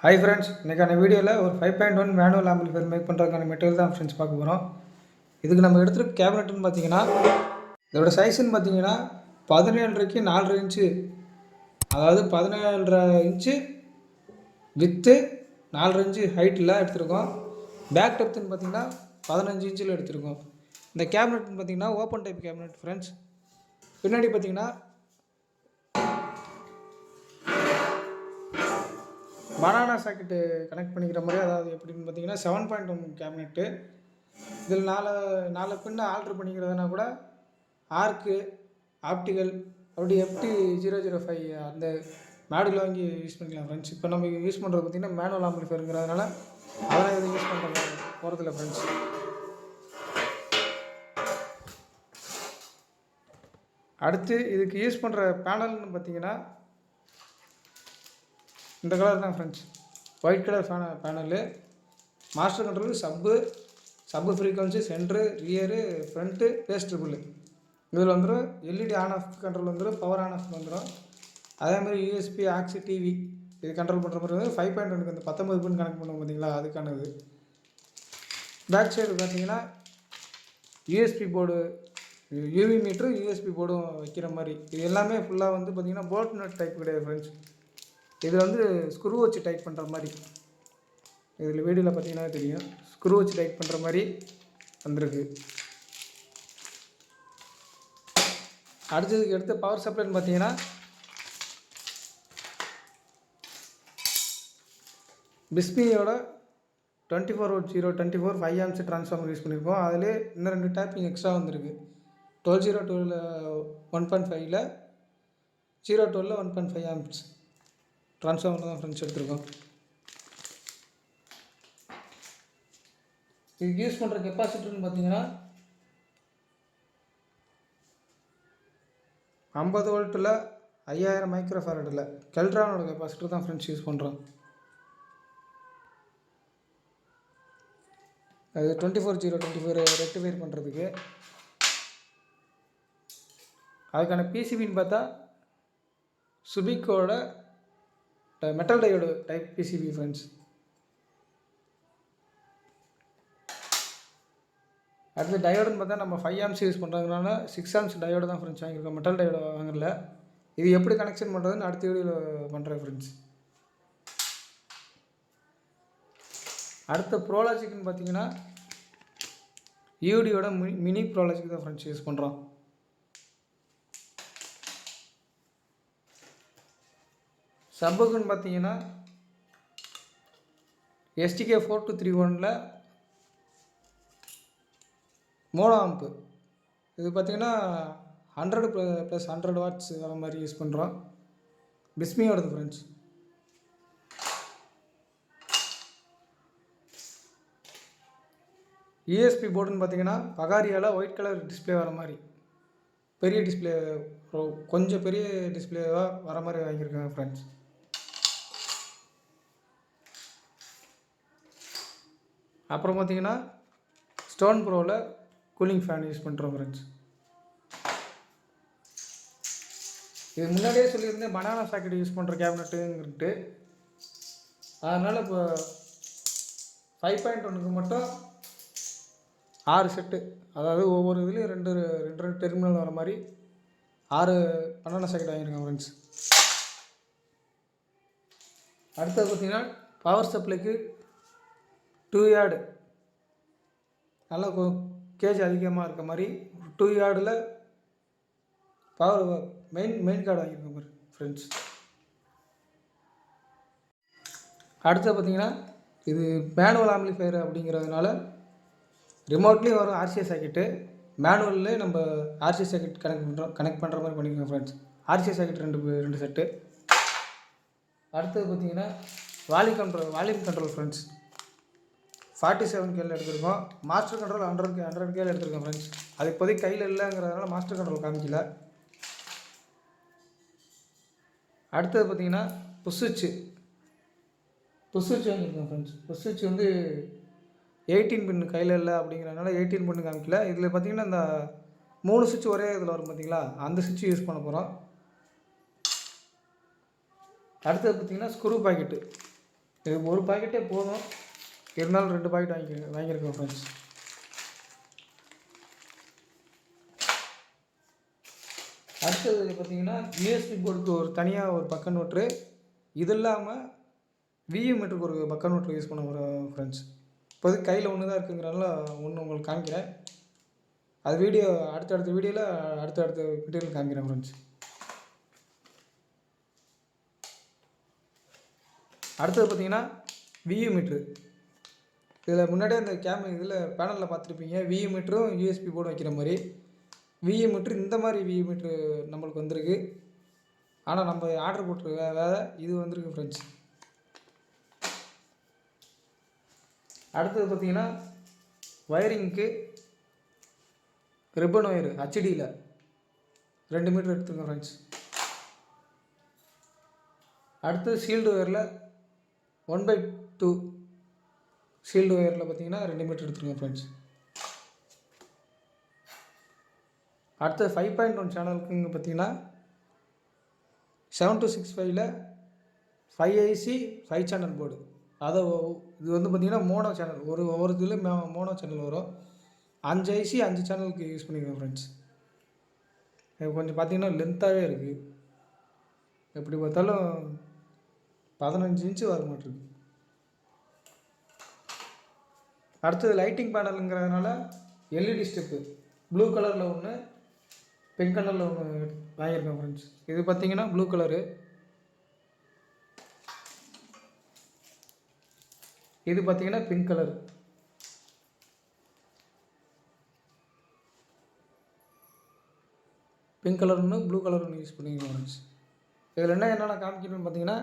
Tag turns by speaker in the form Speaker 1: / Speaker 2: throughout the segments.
Speaker 1: Hi friends, இன்றைக்கான வீடியோவில் ஒரு 5.1 மேனுவல் ஆம்பிளிஃபையர் மேக் பண்ணுறதுக்கான மெட்டீரியல் தான் ஃப்ரெண்ட்ஸ் பார்க்க போகிறோம். இதுக்கு நம்ம எடுத்துகிட்டு கேபினெட்டுன்னு பார்த்தீங்கன்னா, இதோட சைஸுன்னு பார்த்தீங்கன்னா 17.5க்கு 4 இன்ச்சு, அதாவது 17.5 இன்ச்சு வித்து 4 இன்ச்சு ஹைட்டில் எடுத்துருக்கோம். பேக் டெப்த்துன்னு பார்த்தீங்கன்னா 15 இன்ச்சில் எடுத்துருக்கோம். இந்த கேபினெட்னு பார்த்தீங்கன்னா ஓப்பன் டைப் கேபினெட் ஃப்ரெண்ட்ஸ். பின்னாடி பார்த்தீங்கன்னா பனானா சாக்கெட்டு கனெக்ட் பண்ணிக்கிற மாதிரி, அதாவது எப்படின்னு பார்த்தீங்கன்னா 7.1 கேபினெட்டு. இதில் நாலு பின்னை ஆல்ட்ரு பண்ணிக்கிறதுனா கூட ஆர்க்கு, ஆப்டிகல், அப்படி FT005 அந்த மாடல் வாங்கி யூஸ் பண்ணிக்கலாம் ஃப்ரெண்ட்ஸ். இப்போ நம்ம யூஸ் பண்ணுறது பார்த்திங்கன்னா மேனுவல் ஆம்பிளிஃபையருங்கிறதுனால அதெல்லாம் எதுவும் யூஸ் பண்ணுற போகிறதில்ல ஃப்ரெண்ட்ஸ். அடுத்து இதுக்கு யூஸ் பண்ணுற பேனல்னு பார்த்தீங்கன்னா இந்த கலர் தான் friends, white colour panel. Master control, sub frequency, centre, rear, front, bass treble. இதில் வந்துடும் எல்இடி ஆன் ஆஃப் கண்ட்ரோல் வந்துடும், பவர் ஆன் ஆஃப் வந்துடும். அதேமாதிரி யூஎஸ்பி, ஆக்ஸி, டிவி இது கண்ட்ரோல் பண்ணுற மாதிரி வந்து 5.1க்கு வந்து 19 பின் கனெக்ட் பண்ணுவோம் பார்த்தீங்களா, அதுக்கானது. பேக் சைடு பார்த்தீங்கன்னா USB port, UV meter, USB போர்டும் வைக்கிற மாதிரி. இது எல்லாமே ஃபுல்லாக வந்து பார்த்திங்கன்னா போல்ட் நட் டைப் கிடையாது ஃப்ரெண்ட்ஸ். இதில் வந்து ஸ்க்ரூ வச்சு டைட் பண்ணுற மாதிரி, இதில் வீடியோவில் பார்த்தீங்கன்னா தெரியும், ஸ்க்ரூ வச்சு டைட் பண்ணுற மாதிரி வந்திருக்கு. அடுத்ததுக்கு எடுத்து பவர் சப்ளைன்னு பார்த்தீங்கன்னா பிஸ்மியோட 24V 5 amps ட்ரான்ஸ்ஃபார்மர் யூஸ் பண்ணியிருக்கோம். அதிலே இன்னும் 2 டேப்பிங் எக்ஸ்ட்ரா வந்திருக்கு. 1202 1.5ல் 012 1.5 amps ட்ரான்ஸ்ஃபார்மர் தான் ஃப்ரெண்ட்ஸ் எடுத்துருக்கோம். இதுக்கு யூஸ் பண்ணுற கெப்பாசிட்டர்னு பார்த்தீங்கன்னா 50 வோல்ட்டில் 5000 மைக்ரோஃபாரடில் கெல்ட்ரானோட கெப்பாசிட்டர் தான் ஃப்ரெண்ட்ஸ் யூஸ் பண்ணுறோம். அது 24/025 ரெக்டிஃபைர் பண்ணுறதுக்கு. அதுக்கான பிசிபின்னு பார்த்தா சுபிக்கோட metal diode type PCB friends. அடுத்து டயோடுன்னு பார்த்தா நம்ம 5 amps யூஸ் பண்ணுறதுனால 6 amps டயோடு தான் ஃப்ரெண்ட்ஸ் வாங்கியிருக்கோம், மெட்டல் டயோடு வாங்கல. இது எப்படி கனெக்ஷன் பண்ணுறதுன்னு அடுத்த வீடியோவில் பண்ணுறேன் ஃப்ரெண்ட்ஸ். அடுத்த ப்ரோலாஜிக்னு பார்த்தீங்கன்னா யூடியோட மினி ப்ரோலாஜிக் தான் ஃப்ரெண்ட்ஸ் யூஸ் பண்ணுறோம். சப்புக்குன்னு பார்த்தீங்கன்னா STK4231ல் மோனோ ஆம்ப்பு. இது பார்த்திங்கன்னா 100 + 100 வாட்ஸ் வர மாதிரி யூஸ் பண்ணுறோம். பிஸ்மியோடது ஃப்ரெண்ட்ஸ். யூஎஸ்பி போர்டுன்னு பார்த்தீங்கன்னா பகாரியால் ஒயிட் கலர் டிஸ்பிளே வர மாதிரி, பெரிய டிஸ்பிளே, கொஞ்சம் பெரிய டிஸ்பிளேவாக வர மாதிரி வாங்கியிருக்காங்க ஃப்ரெண்ட்ஸ். அப்புறம் பார்த்தீங்கன்னா ஸ்டோன் ப்ரோவில் கூலிங் ஃபேன் யூஸ் பண்ணுறோம் ஃப்ரெண்ட்ஸ். இது முன்னாடியே சொல்லியிருந்தேன் பனானா சாக்கெட் யூஸ் பண்ணுற கேபினட்டுன்ட்டு. அதனால் இப்போ 5.1க்கு மட்டும் 6 செட்டு, அதாவது ஒவ்வொரு இதுலேயும் ரெண்டு டெர்மினல் வர மாதிரி 6 பனானா சாக்கெட் வாங்கியிருக்கேன் ஃப்ரெண்ட்ஸ். அடுத்தது பார்த்திங்கன்னா பவர் சப்ளைக்கு 2 யார்டு, நல்லா கேஜ் அதிகமாக இருக்க மாதிரி 2 யார்டில் பவர் மெயின் கார்டு வாங்கியிருக்கோம் ஃப்ரெண்ட்ஸ். அடுத்து பார்த்திங்கன்னா இது மேனுவல் ஆம்பிளிஃபையர் அப்படிங்கிறதுனால ரிமோட்லேயும் வரும் RCA சாக்கெட்டு, மேனுவல்லே நம்ம RCA சாக்கெட் கனெக்ட் பண்ணுற மாதிரி பண்ணிக்கோங்க ஃப்ரெண்ட்ஸ். RCA சாக்கெட் ரெண்டு செட்டு. அடுத்தது பார்த்திங்கன்னா வால்யூம் கண்ட்ரோல் ஃப்ரெண்ட்ஸ். 47Kல எடுத்துருக்கோம். மாஸ்டர் கண்ட்ரோல் 100Kல எடுத்துருக்கோம் ஃப்ரெண்ட்ஸ். அது இப்போதைக்கு கையில் இல்லைங்கிறதுனால மாஸ்டர் கண்ட்ரோல் காமிக்கல. அடுத்தது பார்த்திங்கன்னா புஷ் சுவிட்ச் வாங்கியிருக்கோம் ஃப்ரெண்ட்ஸ். புஷ் சுவிட்ச் வந்து 18 பின் கையில் இல்லை அப்படிங்கிறதுனால 18 பின்னு காமிக்கல. இதில் பார்த்திங்கன்னா இந்த 3 சுவிட்ச் ஒரே இதில் வரும் பார்த்திங்களா, அந்த சுவிட்ச் யூஸ் பண்ண போகிறோம். அடுத்தது பார்த்திங்கன்னா ஸ்க்ரூ பாக்கெட்டு. இது ஒரு பாக்கெட்டே போதும், இருந்தாலும் 2 பாக்கெட் வாங்கியிருக்கோம் ஃப்ரெண்ட்ஸ். அடுத்தது பார்த்தீங்கன்னா யூஎஸ்பி போர்டுக்கு ஒரு தனியாக ஒரு பக்க நோட்ரு, இது இல்லாமல் வியூ மீட்டருக்கு ஒரு பக்க நோட்ரு யூஸ் பண்ண போகிறோம் ஃப்ரெண்ட்ஸ். இப்போதைக்கு கையில் ஒன்று தான் இருக்குங்கிறனால ஒன்று உங்களுக்கு காமிக்கிறேன். அது வீடியோ அடுத்தடுத்த வீடியோவில் காமிக்கிறேன் ஃப்ரெண்ட்ஸ். அடுத்தது பார்த்தீங்கன்னா வியூ மீட்ரு. இதில் முன்னாடியே அந்த இதில் பேனலில் பார்த்துருப்பீங்க, வியூ மீட்டரும் யூஎஸ்பி போர்டு வைக்கிற மாதிரி. வியூ மீட்ரு இந்த மாதிரி வியூ மீட்ரு நம்மளுக்கு வந்திருக்கு. ஆனால் நம்ம ஆர்டர் போட்டு வேறு இது வந்திருக்கு ஃப்ரெண்ட்ஸ். அடுத்தது பார்த்தீங்கன்னா வயரிங்க்கு ரிப்பன் ஒயரு ஹெச்டியில் 2 மீட்டர் எடுத்துருங்க ஃப்ரெண்ட்ஸ். அடுத்து சீல்டு ஒயரில் 1/2 சீல்டு ஒயரில் பார்த்தீங்கன்னா 2 மீட்டர் எடுத்துருங்க ஃப்ரெண்ட்ஸ். அடுத்து 5.1 சேனலுக்குங்க பார்த்தீங்கன்னா 7265ல் 5IC 5 சேனல் போர்டு. அதை இது வந்து பார்த்திங்கன்னா மோனோ சேனல், ஒவ்வொரு இதில் மோனோ சேனல் வரும். 5 IC 5 சேனலுக்கு யூஸ் பண்ணிக்கிறேன் ஃப்ரெண்ட்ஸ். இது கொஞ்சம் பார்த்திங்கன்னா லென்த்தாகவே இருக்குது, எப்படி பார்த்தாலும் 15 இன்ச்சு வர மாட்டிருக்கு. அடுத்தது லைட்டிங் பேனலுங்கிறதுனால எல்இடி ஸ்டெப்பு ப்ளூ கலரில் ஒன்று, பிங்க் கலரில் ஒன்று வாங்கியிருக்கேன் ஃப்ரெண்ட்ஸ். இது பார்த்திங்கன்னா ப்ளூ கலரு, இது பார்த்திங்கன்னா பிங்க் கலர். பிங்க் கலர் ஒன்று, ப்ளூ கலர் ஒன்று யூஸ் பண்ணிக்கிறேன் ஃப்ரெண்ட்ஸ். இதில் என்னென்ன காமிக்கணும்னு பார்த்தீங்கன்னா,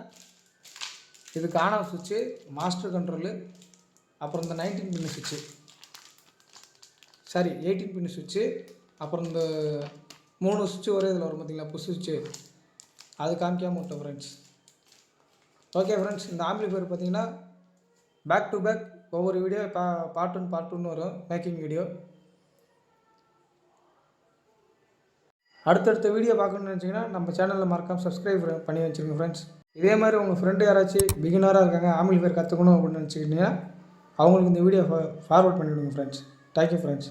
Speaker 1: இதுக்கு ஆன் ஆஃப் சுவிட்சு, மாஸ்டர் கண்ட்ரோலு, அப்புறம் இந்த 19 பின் சுவிட்சு, 18 பின் சுவிட்சு, அப்புறம் இந்த 3 சுவிட்சு ஒரே இதில் வரும் பார்த்தீங்களா, புஷ் சுவிட்சு, அது காமிக்காமல் விட்டேன் ஃப்ரெண்ட்ஸ். ஓகே ஃப்ரெண்ட்ஸ், இந்த ஆம்பிளிஃபையர் பார்த்தீங்கன்னா பேக் டு பேக் ஒவ்வொரு வீடியோ பார்ட் 1 வரும் மேக்கிங் வீடியோ. அடுத்தடுத்த வீடியோ பார்க்கணுன்னு நினச்சிங்கன்னா நம்ம சேனலில் மறக்காமல் சப்ஸ்கிரைப் பண்ணி வச்சுருங்க ஃப்ரெண்ட்ஸ். இதே மாதிரி உங்கள் ஃப்ரெண்டு யாராச்சும் பிகினராக இருக்காங்க, ஆம்பிளிஃபையர் கற்றுக்கணும் அப்படின்னு நினச்சிக்கிட்டிங்கன்னா அவங்களுக்கு இந்த வீடியோ ஃபார்வர்ட் பண்ணிவிடுங்க ஃப்ரெண்ட்ஸ். Thank you friends.